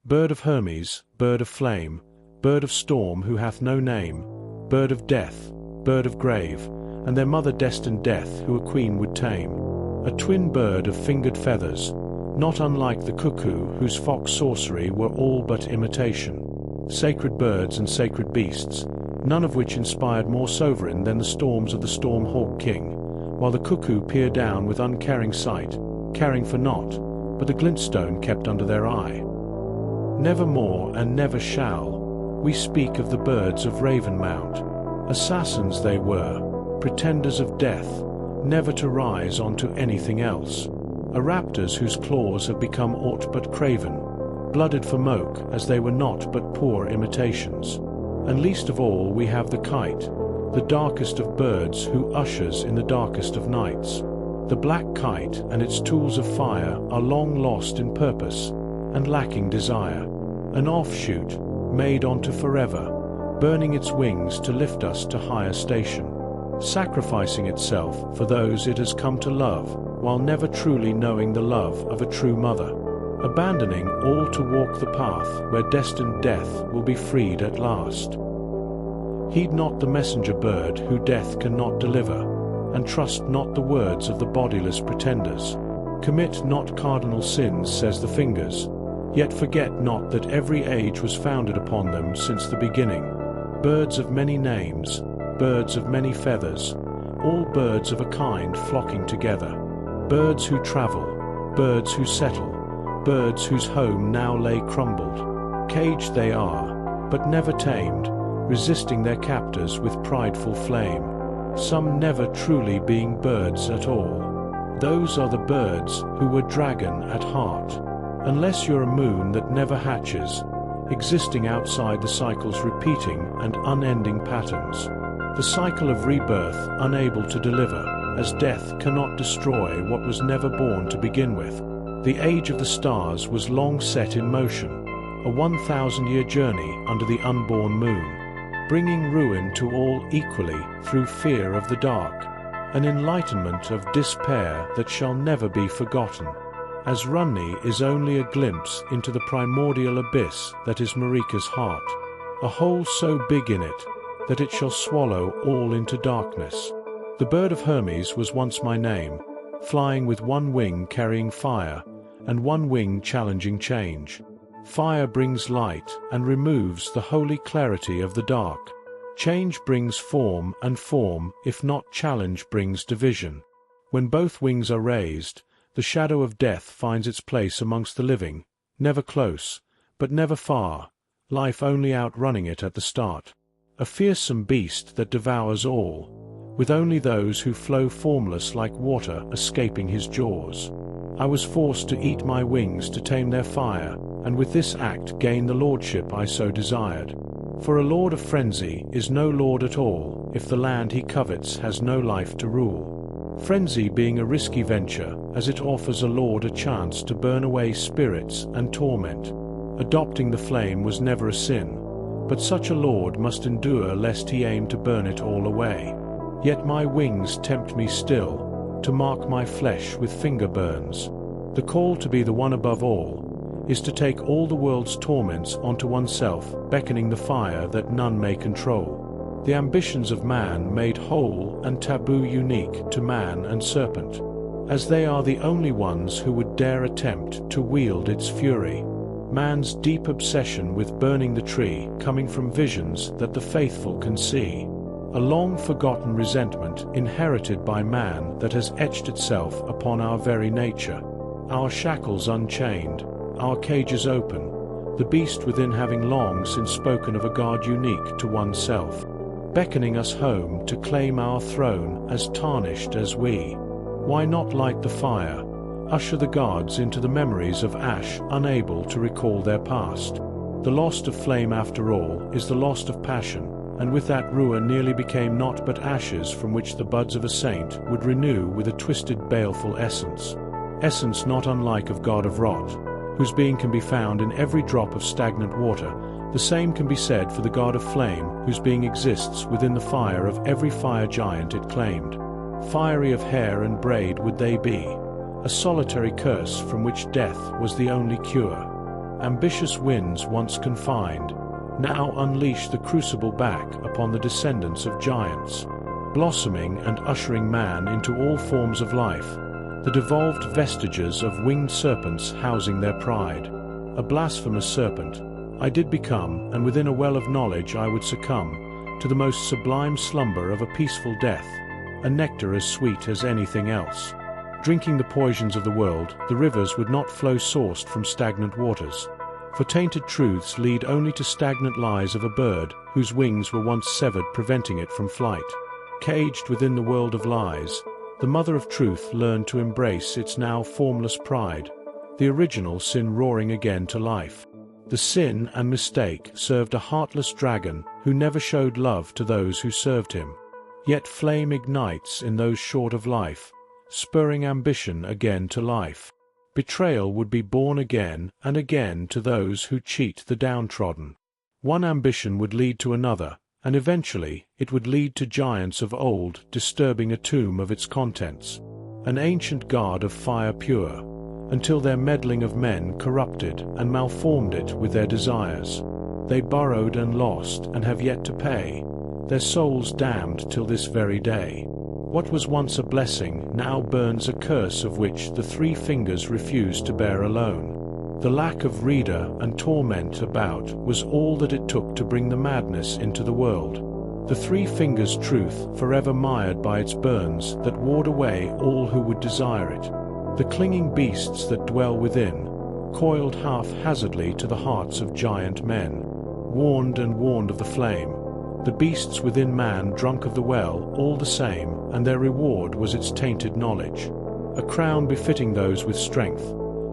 Bird of Hermes, bird of flame, bird of storm who hath no name, bird of death, bird of grave, and their mother destined death who a queen would tame. A twin bird of fingered feathers, not unlike the cuckoo whose fox sorcery were all but imitation. Sacred birds and sacred beasts, none of which inspired more sovereign than the storms of the storm-hawk king, while the cuckoo peered down with uncaring sight, caring for naught, but the glintstone kept under their eye. Nevermore and never shall we speak of the birds of Ravenmount. Assassins they were, pretenders of death, never to rise onto anything else. A raptors whose claws have become aught but craven, blooded for moke as they were not but poor imitations. And least of all we have the kite, the darkest of birds who ushers in the darkest of nights. The black kite and its tools of fire are long lost in purpose and lacking desire. An offshoot, made onto forever, burning its wings to lift us to higher station. Sacrificing itself for those it has come to love, while never truly knowing the love of a true mother. Abandoning all to walk the path where destined death will be freed at last. Heed not the messenger bird who death cannot deliver, and trust not the words of the bodiless pretenders. Commit not cardinal sins, says the fingers, yet forget not that every age was founded upon them since the beginning. Birds of many names, birds of many feathers, all birds of a kind flocking together. Birds who travel, birds who settle, birds whose home now lay crumbled. Caged they are, but never tamed, resisting their captors with prideful flame. Some never truly being birds at all. Those are the birds who were dragon at heart. Unless you're a moon that never hatches, existing outside the cycle's repeating and unending patterns. The cycle of rebirth unable to deliver, as death cannot destroy what was never born to begin with. The age of the stars was long set in motion, a 1,000-year journey under the unborn moon, bringing ruin to all equally through fear of the dark, an enlightenment of despair that shall never be forgotten, as Runni is only a glimpse into the primordial abyss that is Marika's heart, a hole so big in it that it shall swallow all into darkness. The bird of Hermes was once my name, flying with one wing carrying fire, and one wing challenging change. Fire brings light and removes the holy clarity of the dark. Change brings form, and form, if not challenge, brings division. When both wings are raised, the shadow of death finds its place amongst the living, never close, but never far, life only outrunning it at the start. A fearsome beast that devours all, with only those who flow formless like water escaping his jaws. I was forced to eat my wings to tame their fire, and with this act gain the lordship I so desired. For a lord of frenzy is no lord at all, if the land he covets has no life to rule. Frenzy being a risky venture, as it offers a lord a chance to burn away spirits and torment. Adopting the flame was never a sin, but such a lord must endure lest he aim to burn it all away. Yet my wings tempt me still, to mark my flesh with finger burns. The call to be the one above all is to take all the world's torments onto oneself, beckoning the fire that none may control. The ambitions of man made whole and taboo unique to man and serpent, as they are the only ones who would dare attempt to wield its fury. Man's deep obsession with burning the tree coming from visions that the faithful can see. A long-forgotten resentment inherited by man that has etched itself upon our very nature. Our shackles unchained, our cages open, the beast within having long since spoken of a God unique to oneself, beckoning us home to claim our throne as tarnished as we. Why not light the fire, usher the gods into the memories of ash unable to recall their past? The lost of flame after all is the lost of passion, and with that ruin nearly became naught but ashes from which the buds of a saint would renew with a twisted baleful essence. Essence not unlike of God of rot, whose being can be found in every drop of stagnant water. The same can be said for the God of flame, whose being exists within the fire of every fire giant it claimed. Fiery of hair and braid would they be, a solitary curse from which death was the only cure. ambitious winds once confined, now unleash the crucible back upon the descendants of giants, blossoming and ushering man into all forms of life, the devolved vestiges of winged serpents housing their pride. A blasphemous serpent I did become, and within a well of knowledge I would succumb to the most sublime slumber of a peaceful death, a nectar as sweet as anything else. Drinking the poisons of the world, the rivers would not flow sourced from stagnant waters, for tainted truths lead only to stagnant lies of a bird whose wings were once severed, preventing it from flight. Caged within the world of lies, the mother of truth learned to embrace its now formless pride, the original sin roaring again to life. The sin and mistake served a heartless dragon who never showed love to those who served him. Yet flame ignites in those short of life, spurring ambition again to life. Betrayal would be born again and again to those who cheat the downtrodden. One ambition would lead to another, and eventually it would lead to giants of old disturbing a tomb of its contents, an ancient guard of fire pure, until their meddling of men corrupted and malformed it with their desires. They borrowed and lost and have yet to pay, their souls damned till this very day. What was once a blessing now burns a curse of which the three fingers refuse to bear alone. The lack of reader and torment about was all that it took to bring the madness into the world. The three fingers' truth forever mired by its burns that ward away all who would desire it. The clinging beasts that dwell within, coiled haphazardly to the hearts of giant men, warned and warned of the flame. The beasts within man drunk of the well all the same, and their reward was its tainted knowledge. A crown befitting those with strength,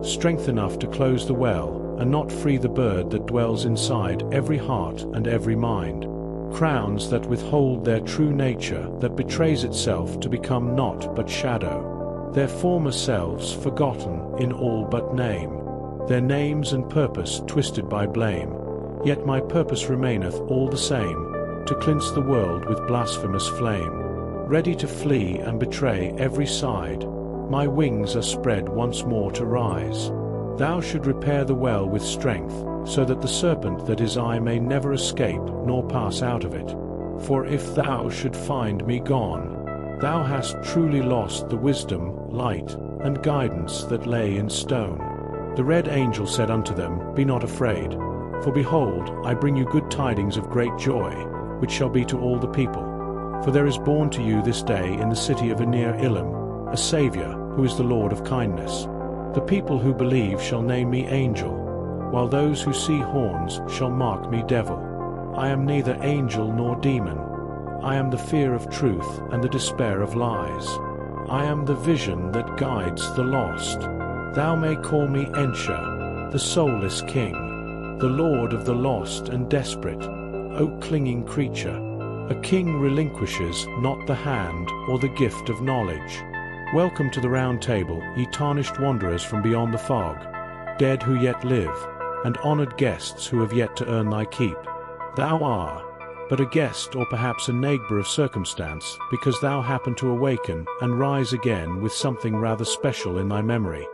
strength enough to close the well, and not free the bird that dwells inside every heart and every mind. Crowns that withhold their true nature, that betrays itself to become naught but shadow. Their former selves forgotten in all but name, their names and purpose twisted by blame. Yet my purpose remaineth all the same, to cleanse the world with blasphemous flame. Ready to flee and betray every side, my wings are spread once more to rise. Thou should repair the well with strength, so that the serpent that is I may never escape nor pass out of it. For if thou should find me gone, thou hast truly lost the wisdom, light, and guidance that lay in stone. The red angel said unto them, Be not afraid, for behold, I bring you good tidings of great joy, which shall be to all the people. For there is born to you this day in the city of Near Elim a Saviour, who is the Lord of kindness. The people who believe shall name me angel, while those who see horns shall mark me devil. I am neither angel nor demon. I am the fear of truth and the despair of lies. I am the vision that guides the lost. Thou may call me Ensha, the soulless king, the lord of the lost and desperate, O clinging creature. A king relinquishes not the hand or the gift of knowledge. Welcome to the round table, ye tarnished wanderers from beyond the fog, dead who yet live, and honoured guests who have yet to earn thy keep. Thou art but a guest, or perhaps a neighbour of circumstance, because thou happen to awaken and rise again with something rather special in thy memory.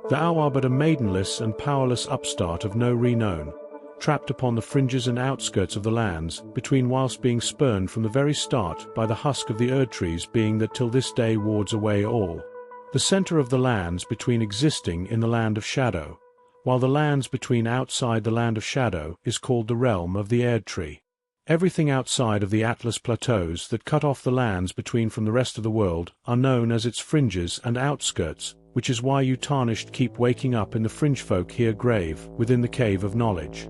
Thou art but a maidenless and powerless upstart of no renown, trapped upon the fringes and outskirts of the lands, between whilst being spurned from the very start by the husk of the erd trees being that till this day wards away all. The centre of the lands between existing in the land of shadow, while the lands between outside the land of shadow is called the realm of the erd tree. Everything outside of the Atlas plateaus that cut off the lands between from the rest of the world are known as its fringes and outskirts, which is why you tarnished keep waking up in the fringe folk here grave within the cave of knowledge.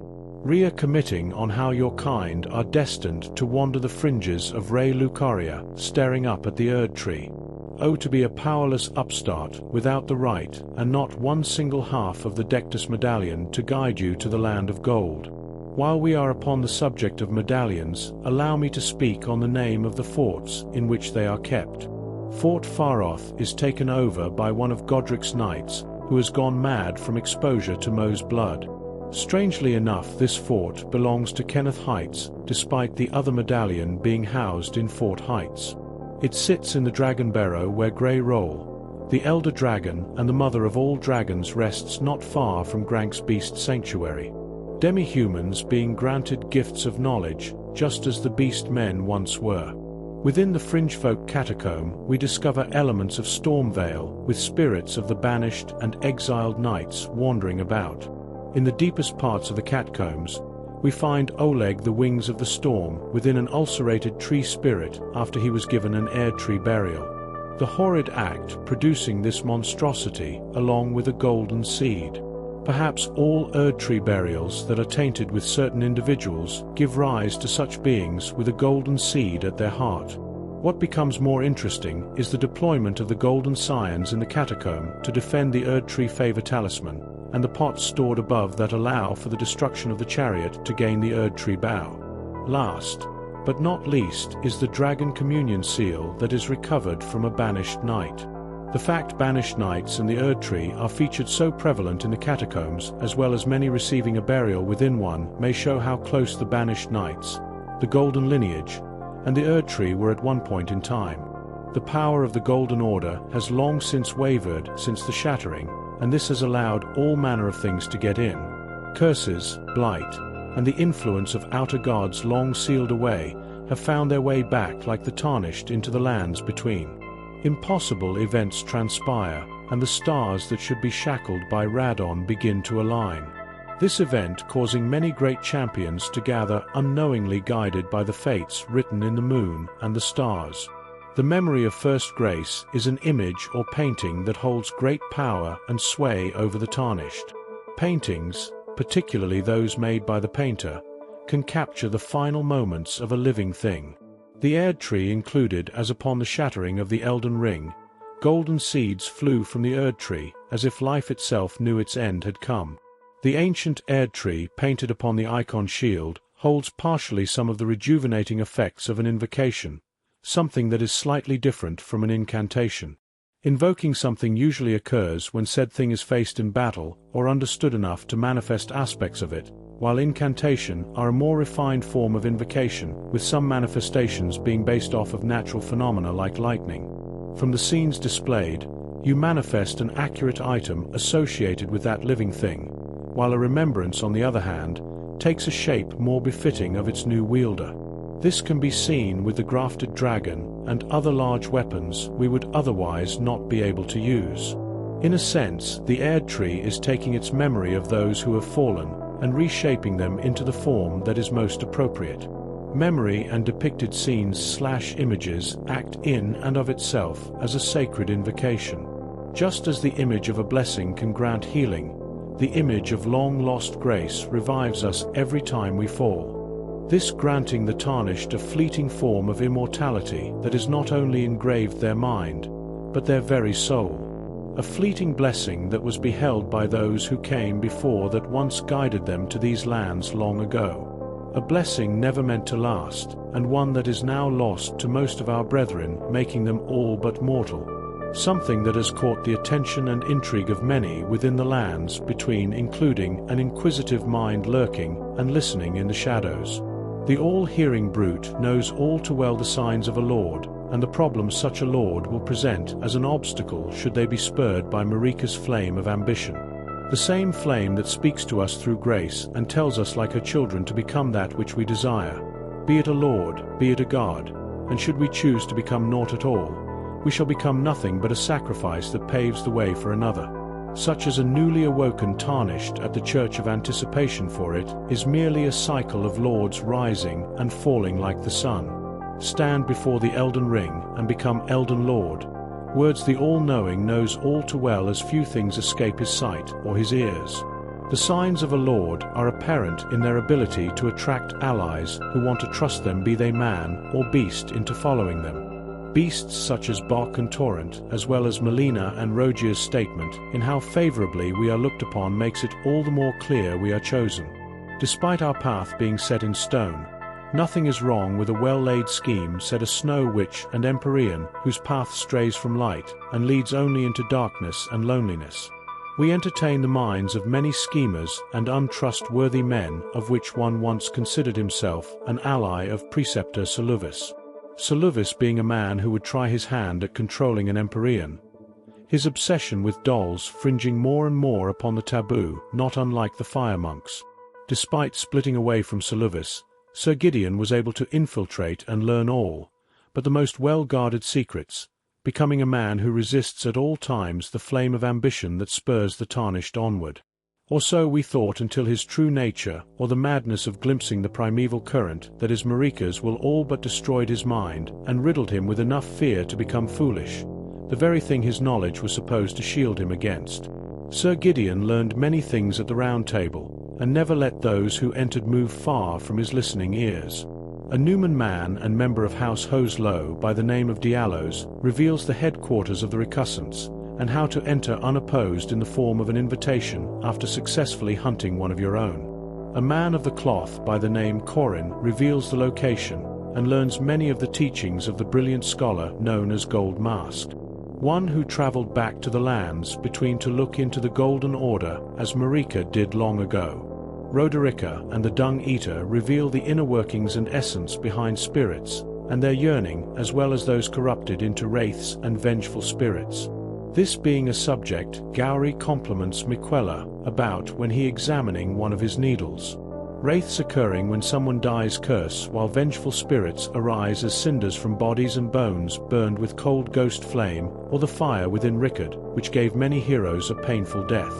Committing on how your kind are destined to wander the fringes of Ray Lucaria, staring up at the erd tree. Oh, to be a powerless upstart, without the right, and not one single half of the Dectus medallion to guide you to the land of gold. While we are upon the subject of medallions, allow me to speak on the name of the forts in which they are kept. Fort Faroth is taken over by one of Godric's knights, who has gone mad from exposure to Mo's blood. Strangely enough, this fort belongs to Kenneth Heights, despite the other medallion being housed in Fort Heights. It sits in the Dragon Barrow where Grey roll, The elder dragon and the mother of all dragons rests not far from Grank's beast sanctuary. Demi-humans being granted gifts of knowledge, just as the beast men once were. Within the Fringefolk catacomb, we discover elements of Stormvale, with spirits of the banished and exiled knights wandering about. In the deepest parts of the catacombs, we find Oleg the Wings of the Storm within an ulcerated tree spirit after he was given an Erd-tree burial. The horrid act producing this monstrosity along with a golden seed. Perhaps all Erd-tree burials that are tainted with certain individuals give rise to such beings with a golden seed at their heart. What becomes more interesting is the deployment of the golden scions in the catacomb to defend the Erd-tree favor talisman, and the pots stored above that allow for the destruction of the chariot to gain the Erd-tree bough. Last, but not least, is the Dragon Communion seal that is recovered from a banished knight. The fact banished knights and the Erd-tree are featured so prevalent in the catacombs, as well as many receiving a burial within one, may show how close the banished knights, the golden lineage, and the Erd-tree were at one point in time. The power of the Golden Order has long since wavered since the shattering, and this has allowed all manner of things to get in. Curses, blight, and the influence of outer gods long sealed away have found their way back like the tarnished into the lands between. Impossible events transpire, and the stars that should be shackled by Radon begin to align. This event causing many great champions to gather unknowingly guided by the fates written in the moon and the stars. The memory of first grace is an image or painting that holds great power and sway over the tarnished. Paintings, particularly those made by the painter, can capture the final moments of a living thing. The Erd-tree included as upon the shattering of the Elden Ring, golden seeds flew from the Erd-tree as if life itself knew its end had come. The ancient Erd-tree painted upon the icon shield holds partially some of the rejuvenating effects of an invocation, something that is slightly different from an incantation. Invoking something usually occurs when said thing is faced in battle or understood enough to manifest aspects of it, while incantation are a more refined form of invocation, with some manifestations being based off of natural phenomena like lightning. From the scenes displayed, you manifest an accurate item associated with that living thing, while a remembrance, on the other hand, takes a shape more befitting of its new wielder. This can be seen with the grafted dragon and other large weapons we would otherwise not be able to use. In a sense, the Erd-tree is taking its memory of those who have fallen and reshaping them into the form that is most appropriate. Memory and depicted scenes/images act in and of itself as a sacred invocation. Just as the image of a blessing can grant healing, the image of long-lost grace revives us every time we fall. This granting the tarnished a fleeting form of immortality that is not only engraved their mind, but their very soul. A fleeting blessing that was beheld by those who came before that once guided them to these lands long ago. A blessing never meant to last, and one that is now lost to most of our brethren, making them all but mortal. Something that has caught the attention and intrigue of many within the lands between, including an inquisitive mind lurking and listening in the shadows. The all-hearing brute knows all too well the signs of a lord, and the problems such a lord will present as an obstacle should they be spurred by Marika's flame of ambition. The same flame that speaks to us through grace and tells us like her children to become that which we desire, be it a lord, be it a god, and should we choose to become naught at all, we shall become nothing but a sacrifice that paves the way for another. Such as a newly awoken tarnished at the church of anticipation for it is merely a cycle of lords rising and falling like the sun. Stand before the Elden Ring and become Elden Lord. Words the all-knowing knows all too well as few things escape his sight or his ears. The signs of a lord are apparent in their ability to attract allies who want to trust them, be they man or beast, into following them. Beasts such as Bok and Torrent, as well as Melina and Rogia's statement in how favorably we are looked upon makes it all the more clear we are chosen. Despite our path being set in stone, nothing is wrong with a well-laid scheme, said a snow witch and Empyrean whose path strays from light and leads only into darkness and loneliness. We entertain the minds of many schemers and untrustworthy men, of which one once considered himself an ally of preceptor Soluvis. Soluvis being a man who would try his hand at controlling an Empyrean. his obsession with dolls fringing more and more upon the taboo, not unlike the fire monks. Despite splitting away from Seluvis, Sir Gideon was able to infiltrate and learn all, but the most well-guarded secrets, becoming a man who resists at all times the flame of ambition that spurs the tarnished onward. Or so we thought, until his true nature, or the madness of glimpsing the primeval current that is Marika's, will all but destroyed his mind and riddled him with enough fear to become foolish, the very thing his knowledge was supposed to shield him against. Sir Gideon learned many things at the Round Table, and never let those who entered move far from his listening ears. A Newman man and member of House Hoslow by the name of Diallos reveals the headquarters of the Recussants, and how to enter unopposed in the form of an invitation after successfully hunting one of your own. A man of the cloth by the name Corin reveals the location, and learns many of the teachings of the brilliant scholar known as Gold Masked. One who travelled back to the lands between to look into the Golden Order as Marika did long ago. Roderica and the Dung Eater reveal the inner workings and essence behind spirits, and their yearning, as well as those corrupted into wraiths and vengeful spirits. This being a subject, Gowry compliments Miquella about when he examining one of his needles. Wraiths occurring when someone dies curse, while vengeful spirits arise as cinders from bodies and bones burned with cold ghost flame, or the fire within Rickard, which gave many heroes a painful death.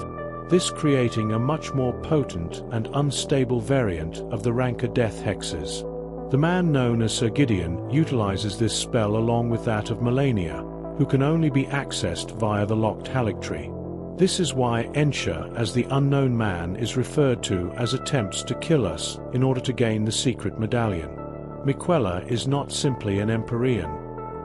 This creating a much more potent and unstable variant of the ranker death hexes. The man known as Sir Gideon utilizes this spell along with that of Melania, who can only be accessed via the locked Haligtree. This is why Ensha as the unknown man is referred to as attempts to kill us in order to gain the secret medallion. Miquella is not simply an Empyrean,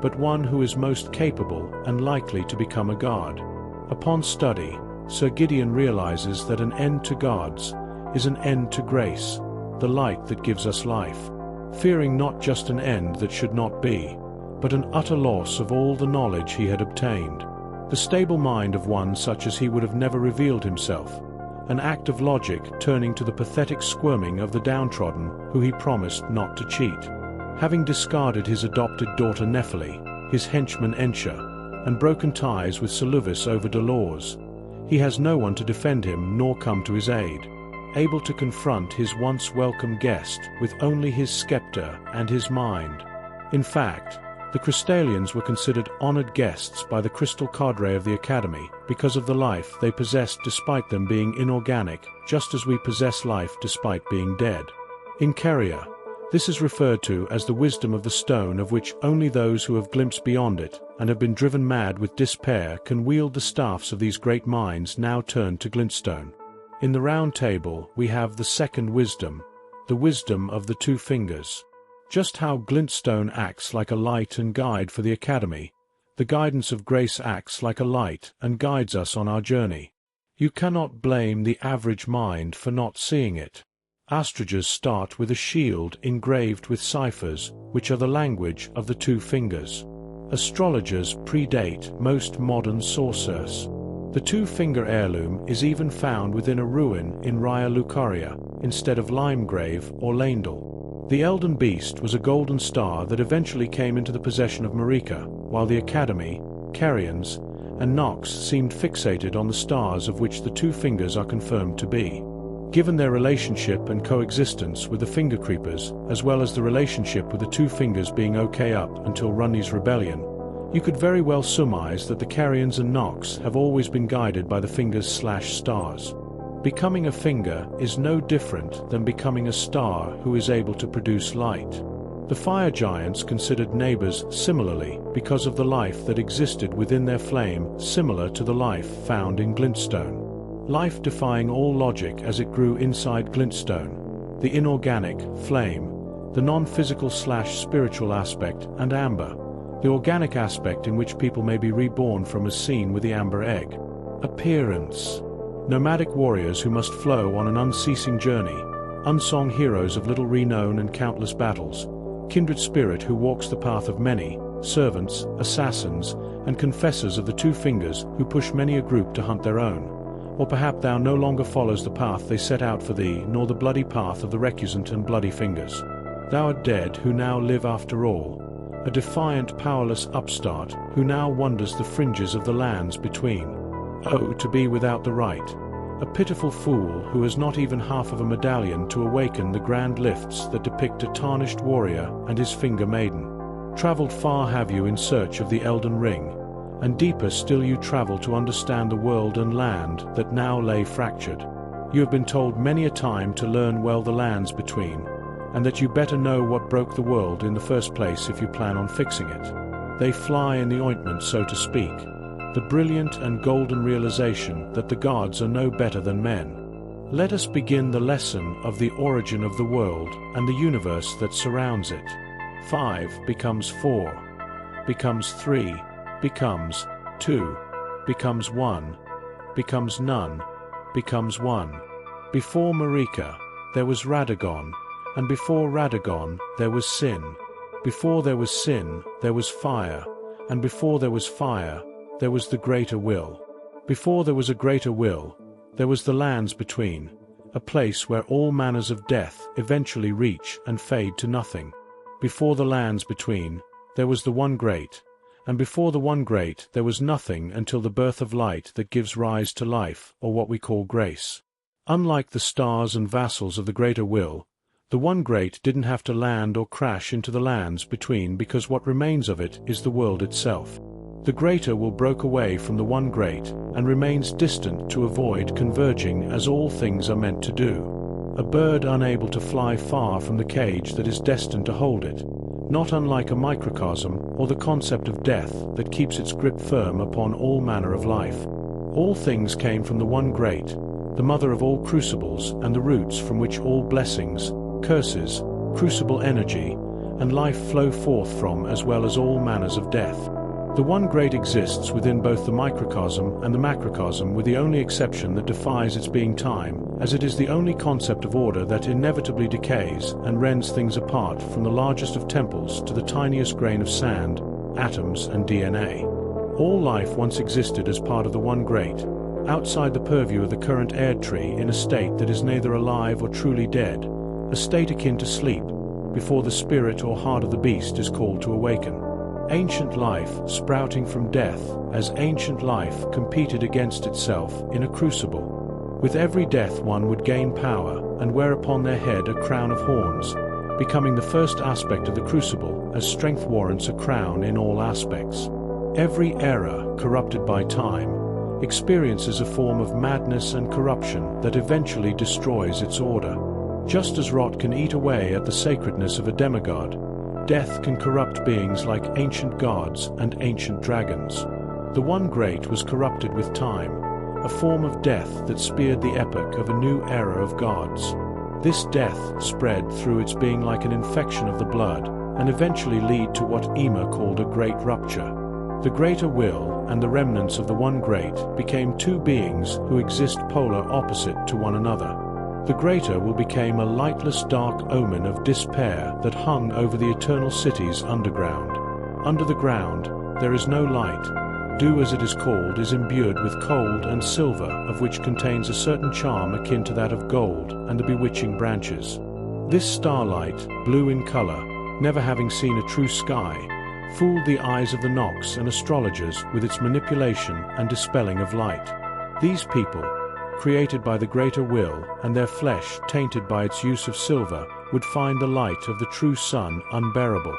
but one who is most capable and likely to become a god. Upon study, Sir Gideon realizes that an end to gods is an end to grace, the light that gives us life, fearing not just an end that should not be, but an utter loss of all the knowledge he had obtained. The stable mind of one such as he would have never revealed himself, an act of logic turning to the pathetic squirming of the downtrodden who he promised not to cheat. Having discarded his adopted daughter Nephili, his henchman Ensha, and broken ties with Seluvis over Dolores, he has no one to defend him nor come to his aid, able to confront his once welcome guest with only his scepter and his mind. In fact, the Crystalians were considered honored guests by the crystal cadre of the Academy because of the life they possessed despite them being inorganic, just as we possess life despite being dead. In Keria, this is referred to as the wisdom of the stone, of which only those who have glimpsed beyond it and have been driven mad with despair can wield the staffs of these great minds now turned to glintstone. In the Round Table we have the second wisdom, the wisdom of the two fingers. Just how glintstone acts like a light and guide for the Academy, the guidance of grace acts like a light and guides us on our journey. You cannot blame the average mind for not seeing it. Astrages start with a shield engraved with ciphers, which are the language of the two fingers. Astrologers predate most modern sorcerers. The two-finger heirloom is even found within a ruin in Raya Lucaria, instead of Limegrave or Laendal. The Elden Beast was a golden star that eventually came into the possession of Marika, while the Academy, Carians, and Nox seemed fixated on the stars of which the two fingers are confirmed to be. Given their relationship and coexistence with the Finger Creepers, as well as the relationship with the two fingers being okay up until Runni's rebellion, you could very well surmise that the Carians and Nox have always been guided by the fingers/stars. Becoming a finger is no different than becoming a star who is able to produce light. The fire giants considered neighbors similarly because of the life that existed within their flame, similar to the life found in glintstone. Life defying all logic as it grew inside glintstone, the inorganic, flame, the non-physical/spiritual aspect, and amber, the organic aspect in which people may be reborn from, as seen with the amber egg. Appearance. Nomadic warriors who must flow on an unceasing journey, unsung heroes of little renown and countless battles, kindred spirit who walks the path of many, servants, assassins, and confessors of the two fingers who push many a group to hunt their own. Or perhaps thou no longer follows the path they set out for thee, nor the bloody path of the recusant and bloody fingers. Thou art dead who now live after all, a defiant, powerless upstart who now wanders the fringes of the lands between. Oh, to be without the right! A pitiful fool who has not even half of a medallion to awaken the grand lifts that depict a tarnished warrior and his finger maiden. Traveled far have you in search of the Elden Ring, and deeper still you travel to understand the world and land that now lay fractured. You have been told many a time to learn well the lands between, and that you better know what broke the world in the first place if you plan on fixing it. They fly in the ointment, so to speak, the brilliant and golden realization that the gods are no better than men. Let us begin the lesson of the origin of the world and the universe that surrounds it. 5 becomes 4, becomes 3, becomes 2, becomes 1, becomes none, becomes 1. Before Marika, there was Radagon, and before Radagon, there was sin. Before there was sin, there was fire, and before there was fire, there was the greater will. Before there was a greater will, there was the lands between, a place where all manners of death eventually reach and fade to nothing. Before the lands between, there was the one great, and before the one great there was nothing until the birth of light that gives rise to life, or what we call grace. Unlike the stars and vassals of the greater will, the one great didn't have to land or crash into the lands between, because what remains of it is the world itself. The greater will broke away from the one great, and remains distant to avoid converging as all things are meant to do. A bird unable to fly far from the cage that is destined to hold it, not unlike a microcosm or the concept of death that keeps its grip firm upon all manner of life. All things came from the one great, the mother of all crucibles and the roots from which all blessings, curses, crucible energy, and life flow forth from, as well as all manners of death. The one great exists within both the microcosm and the macrocosm, with the only exception that defies its being time, as it is the only concept of order that inevitably decays and rends things apart, from the largest of temples to the tiniest grain of sand, atoms and DNA. All life once existed as part of the one great, outside the purview of the current air tree, in a state that is neither alive or truly dead, a state akin to sleep, before the spirit or heart of the beast is called to awaken. Ancient life sprouting from death, as ancient life competed against itself in a crucible. With every death one would gain power, and wear upon their head a crown of horns, becoming the first aspect of the crucible, as strength warrants a crown in all aspects. Every era, corrupted by time, experiences a form of madness and corruption that eventually destroys its order. Just as rot can eat away at the sacredness of a demigod, death can corrupt beings like ancient gods and ancient dragons. The one great was corrupted with time, a form of death that speared the epoch of a new era of gods. This death spread through its being like an infection of the blood, and eventually lead to what Ema called a great rupture. The greater will and the remnants of the one great became two beings who exist polar opposite to one another. The greater will become a lightless dark omen of despair that hung over the eternal cities underground. Under the ground, there is no light. Dew, as it is called, is imbued with cold and silver, of which contains a certain charm akin to that of gold and the bewitching branches. This starlight, blue in color, never having seen a true sky, fooled the eyes of the Nox and astrologers with its manipulation and dispelling of light. These people, created by the greater will, and their flesh tainted by its use of silver, would find the light of the true sun unbearable.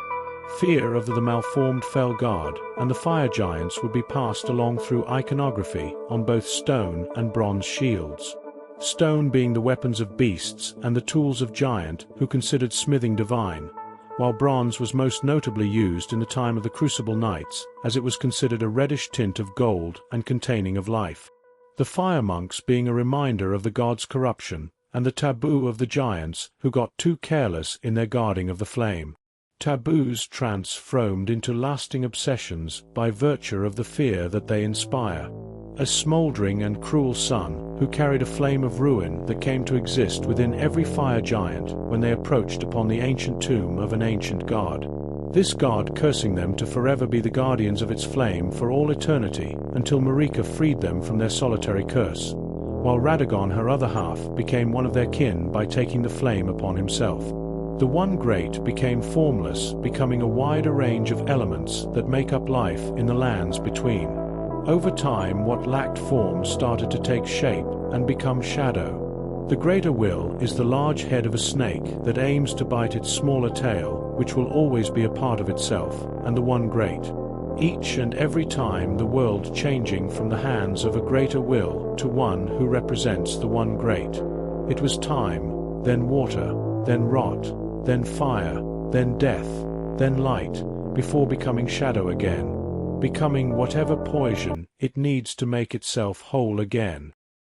Fear of the malformed fell god and the fire giants would be passed along through iconography on both stone and bronze shields. Stone being the weapons of beasts and the tools of giant who considered smithing divine, while bronze was most notably used in the time of the Crucible Knights, as it was considered a reddish tint of gold and containing of life. The fire monks being a reminder of the gods' corruption, and the taboo of the giants who got too careless in their guarding of the flame. Taboos transformed into lasting obsessions by virtue of the fear that they inspire. A smouldering and cruel sun who carried a flame of ruin that came to exist within every fire giant when they approached upon the ancient tomb of an ancient god. This god cursing them to forever be the guardians of its flame for all eternity, until Marika freed them from their solitary curse, while Radagon, her other half, became one of their kin by taking the flame upon himself. The One Great became formless, becoming a wider range of elements that make up life in the lands between. Over time, what lacked form started to take shape and become shadow. The Greater Will is the large head of a snake that aims to bite its smaller tail, which will always be a part of itself, and the One Great. Each and every time the world changing from the hands of a Greater Will to one who represents the One Great. It was time, then water, then rot, then fire, then death, then light, before becoming shadow again, becoming whatever poison it needs to make itself whole again.